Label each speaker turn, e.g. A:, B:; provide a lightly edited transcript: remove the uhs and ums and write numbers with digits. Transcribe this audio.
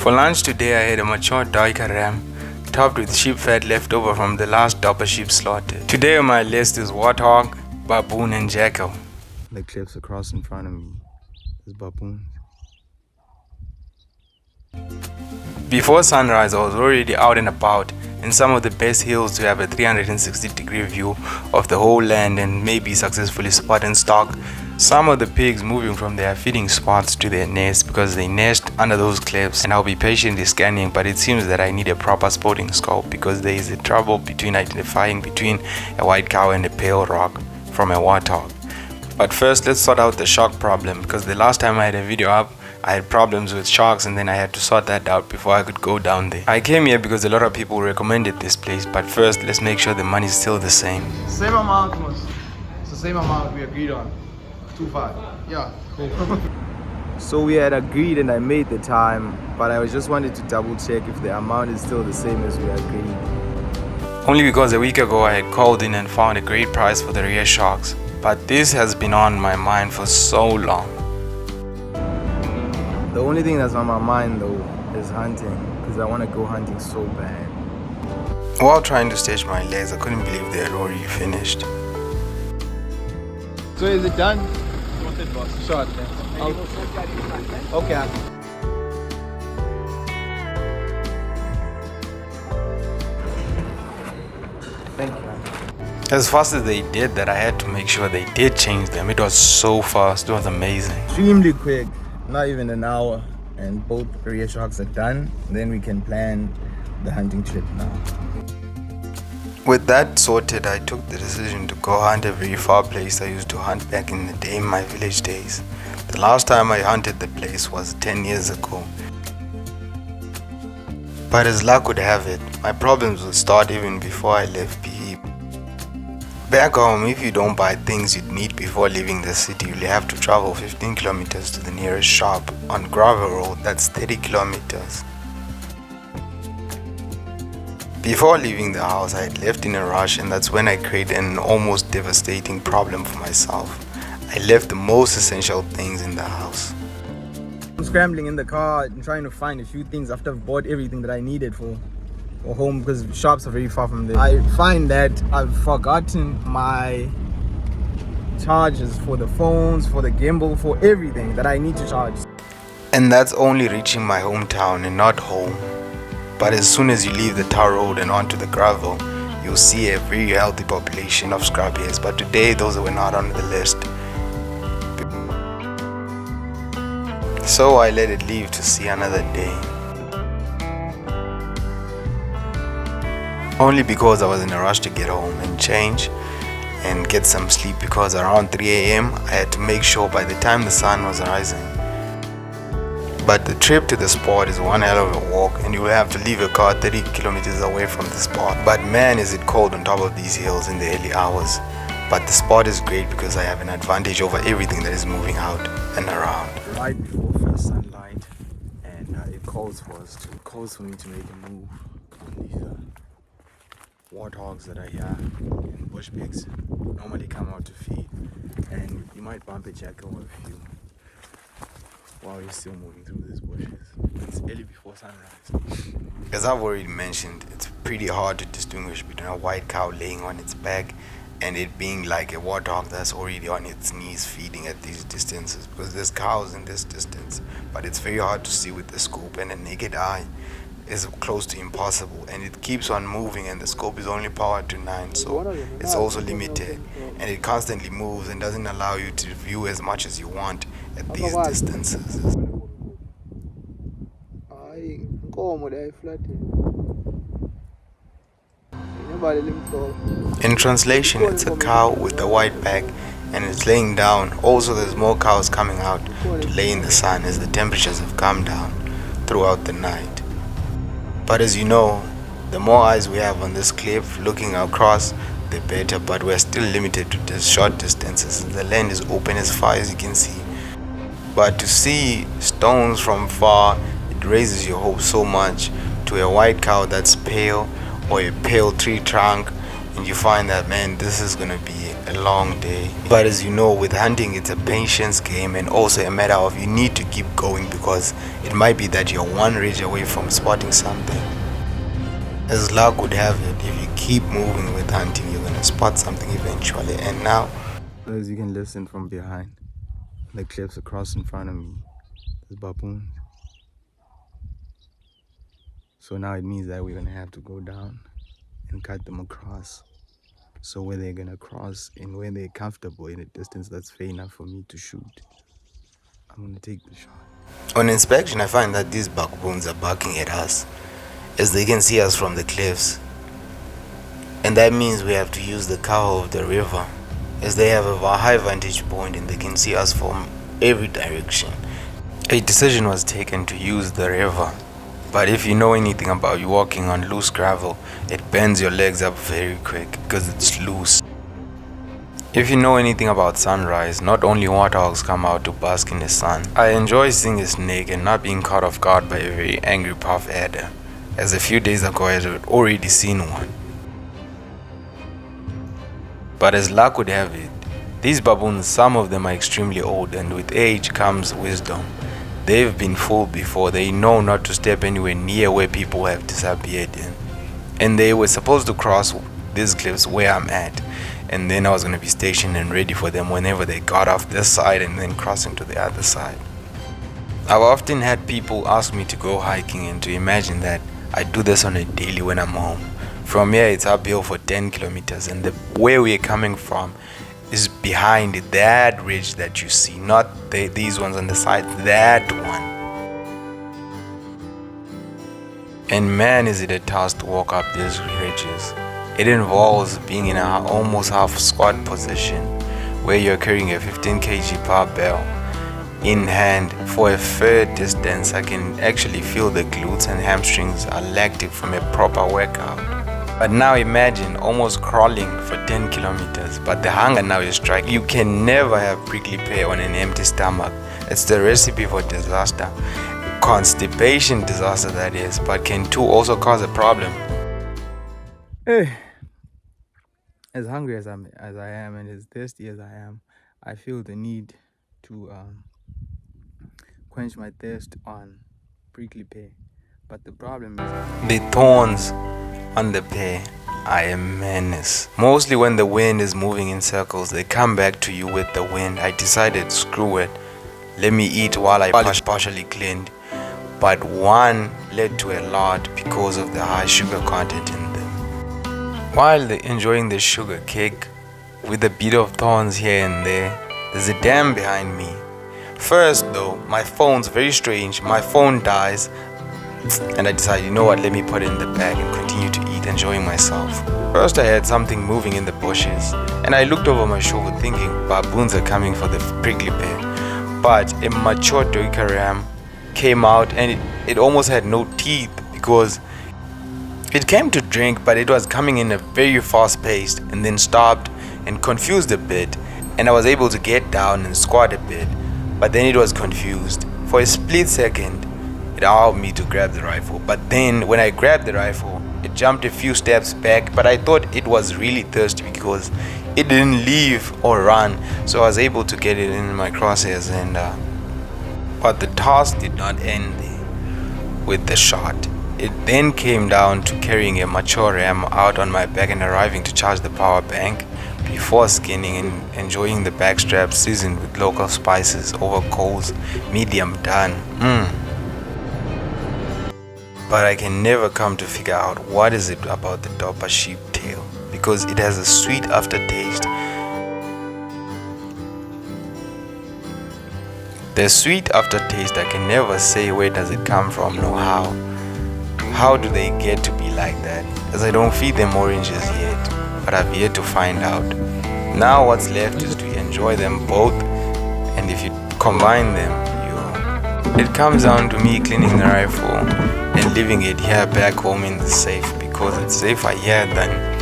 A: For lunch today I had a mature Doika ram topped with sheep fat left over from the last dopper sheep slaughtered. Today on my list is warthog, baboon and jackal. The cliffs across in front of me is baboons. Before sunrise I was already out and about in some of the best hills to have a 360-degree view of the whole land and maybe successfully spot and stalk some of the pigs moving from their feeding spots to their nests because they nest under those cliffs, and I'll be patiently scanning, but it seems that I need a proper spotting scope because there is a trouble between identifying between a white cow and a pale rock from a warthog. But first let's sort out the shark problem, because the last time I had a video up I had problems with sharks and then I had to sort that out before I could go down there. I came here because a lot of people recommended this place, but first let's make sure the money is still the same.
B: Same amount, Mus. It's the same amount we agreed on. 2.5. Yeah, cool.
C: So we had agreed and I made the time, but I just wanted to double check if the amount is still the same as we agreed.
A: Only because a week ago I had called in and found a great price for the rear sharks, but this has been on my mind for so long.
C: The only thing that's on my mind though is hunting, because I want to go hunting so bad.
A: While trying to stretch my legs, I couldn't believe they had already finished.
B: So is it done? Short. Okay.
C: Thank you.
A: As fast as they did that, I had to make sure they did change them. It was so fast, it was amazing.
C: Extremely quick, not even an hour, and both rear sharks are done. Then we can plan the hunting trip now.
A: With that sorted, I took the decision to go hunt a very far place I used to hunt back in the day in my village days. The last time I hunted the place was 10 years ago. But as luck would have it, my problems would start even before I left PE. Back home, if you don't buy things you'd need before leaving the city, you'll have to travel 15 kilometers to the nearest shop. On gravel road, that's 30 kilometers. Before leaving the house, I had left in a rush, and that's when I created an almost devastating problem for myself. I left the most essential things in the house.
C: I'm scrambling in the car and trying to find a few things after I've bought everything that I needed for home, because shops are very far from there. I find that I've forgotten my chargers for the phones, for the gimbal, for everything that I need to charge.
A: And that's only reaching my hometown and not home. But as soon as you leave the tar road and onto the gravel, you'll see a very healthy population of scrubheads, but today those were not on the list. So I let it leave to see another day. Only because I was in a rush to get home and change and get some sleep, because around 3 a.m. I had to make sure by the time the sun was rising. But the trip to the spot is one hell of a walk, and you will have to leave your car 30 kilometers away from the spot. But man, is it cold on top of these hills in the early hours. But the spot is great because I have an advantage over everything that is moving out and around.
C: Right before first sunlight, and it calls for me to make a move on these warthogs that are here in bush pigs. Normally come out to feed, and you might bump a jackal or a few while you're still moving through these bushes. It's early before sunrise.
A: As I've already mentioned, it's pretty hard to distinguish between a white cow laying on its back and it being like a warthog that's already on its knees feeding at these distances, because there's cows in this distance, but it's very hard to see with the scope, and a naked eye is close to impossible, and it keeps on moving, and the scope is only powered to 9, so it's also limited, and it constantly moves and doesn't allow you to view as much as you want at these distances. In translation, it's a cow with a white back and it's laying down. Also, there's more cows coming out to lay in the sun as the temperatures have come down throughout the night. But as you know, the more eyes we have on this cliff looking across, the better, but we're still limited to the short distances. The land is open as far as you can see. But to see stones from far, it raises your hope so much. To a white cow that's pale, or a pale tree trunk, and you find that, man, this is gonna be a long day. But as you know, with hunting, it's a patience game, and also a matter of you need to keep going, because it might be that you're one ridge away from spotting something. As luck would have it, if you keep moving with hunting, you're gonna spot something eventually. And now,
C: as you can listen from behind the cliffs across in front of me, there's baboons. So now it means that we're gonna have to go down and cut them across. So where they're gonna cross and where they're comfortable in a distance that's fair enough for me to shoot, I'm gonna take the shot.
A: on inspection, I find that these baboons are barking at us, as they can see us from the cliffs. And that means we have to use the cover of the river, as they have a high vantage point and they can see us from every direction. A decision was taken to use the river, but if you know anything about walking on loose gravel, it bends your legs up very quick because it's loose. If you know anything about sunrise, not only warthogs come out to bask in the sun. I enjoy seeing a snake and not being caught off guard by a very angry puff adder, as a few days ago I had already seen one. But as luck would have it, these baboons, some of them are extremely old, and with age comes wisdom. They've been fooled before. They know not to step anywhere near where people have disappeared in. And they were supposed to cross these cliffs where I'm at, and then I was going to be stationed and ready for them whenever they got off this side and then crossing to the other side. I've often had people ask me to go hiking and to imagine that I do this on a daily when I'm home. From here it's uphill for 10 kilometers, and where we're coming from is behind that ridge that you see, not these ones on the side, that one. And man, is it a task to walk up these ridges. It involves being in a almost half squat position, where you're carrying a 15 kg barbell in hand for a fair distance. I can actually feel the glutes and hamstrings are lactic from a proper workout. But now imagine almost crawling for 10 kilometers, but the hunger now is striking. You can never have prickly pear on an empty stomach. It's the recipe for disaster. Constipation disaster, that is, but can too also cause a problem.
C: Hey, as hungry as I am and as thirsty as I am, I feel the need to quench my thirst on prickly pear. But the problem is
A: the thorns on the pear are a menace. Mostly when the wind is moving in circles, they come back to you with the wind. I decided, screw it, let me eat while I partially cleaned. But one led to a lot because of the high sugar content in them. While enjoying the sugar cake with a bit of thorns here and there, there's a dam behind me. First though, my phone's very strange. My phone dies, and I decided, you know what, let me put it in the bag and continue to eat, enjoying myself. First I had something moving in the bushes, and I looked over my shoulder thinking baboons are coming for the prickly pear. But a mature duiker ram came out, and it almost had no teeth, because it came to drink, but it was coming in a very fast pace, and then stopped and confused a bit, and I was able to get down and squat a bit, but then it was confused. For a split second it allowed me to grab the rifle, but then when I grabbed the rifle, it jumped a few steps back, but I thought it was really thirsty because it didn't leave or run, so I was able to get it in my crosshairs. And but the task did not end there with the shot. It then came down to carrying a mature ram out on my back and arriving to charge the power bank before skinning and enjoying the backstrap seasoned with local spices over coals, medium done. But I can never come to figure out what is it about the Dorper sheep tail, because it has a sweet aftertaste. The sweet aftertaste, I can never say where does it come from nor how. How do they get to be like that? As I don't feed them oranges yet, but I've yet to find out. Now what's left is to enjoy them both, and if you combine them, it comes down to me cleaning the rifle and leaving it here back home in the safe, because it's safer here than